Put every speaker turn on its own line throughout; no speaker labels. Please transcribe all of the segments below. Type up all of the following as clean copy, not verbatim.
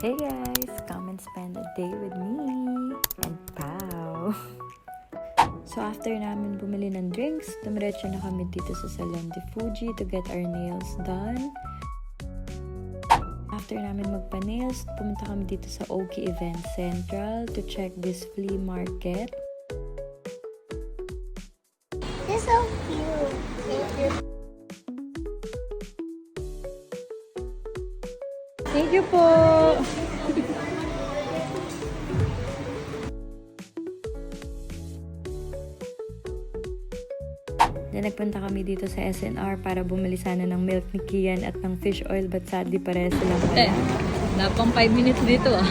Hey guys, come and spend a day with me and Pao. So after namin bumili ng drinks, dumiretso na kami dito sa Salon de Fuji to get our nails done. After namin magpa-nails, pumunta kami dito sa Oki Event Central to check this flea market.
It's so cute.
Thank you po! Then nagpunta kami dito sa SNR para bumili sana ng milk ni Kian at ng fish oil, but sadly parehas silang wala.
Napang 5 minutes dito ah.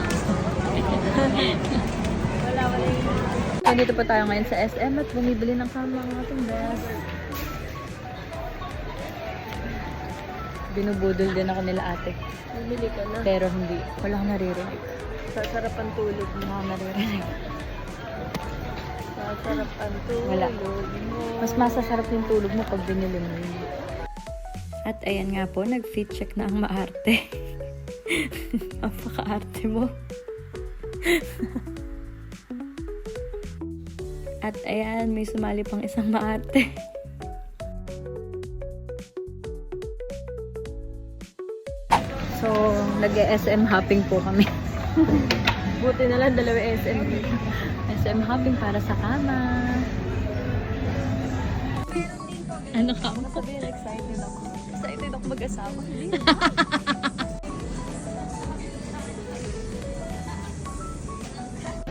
Wala yun. So dito pa tayo ngayon sa SM at bumibili ng kama ng ating best. Binubudol din ako nila ate.
Bumili ka na.
Pero hindi. Wala akong naririnig.
Sasarap ang tulog
Wala
mo.
akong naririnig.
Sasarap ang tulog
Wala.
mo.
Mas masasarap yung tulog mo pag binili mo yun. At ayan nga po, nag-fit check na ang maarte. Napaka-arte mo. At ayan, may sumali pang isang maarte. So, nag-SM hopping po kami.
Buti na lang dalawa SM.
SM hopping para sa kama. Ano ka?
Sabihin, excited ako. Excited ako mag-asawa.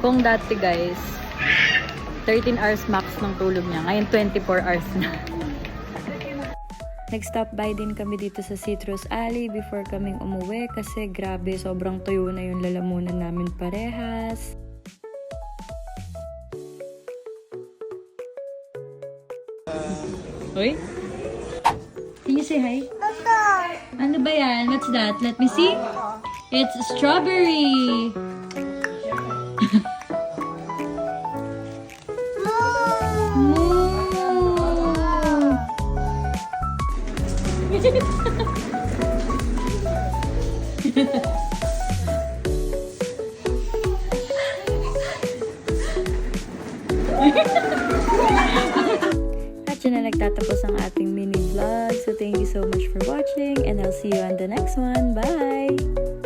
Kung dati guys, 13 hours max ng tulog niya. Ngayon 24 hours na. Nag-stop by din kami dito sa Citrus Alley before kaming umuwi kasi grabe, sobrang tuyo na yung lalamunan namin parehas. Hoy? Can you say hi? Ano ba yan? What's that? Let me see. It's strawberry. At yun na nagtatapos ang ating mini vlog. So thank you so much for watching and I'll see you on the next one. Bye!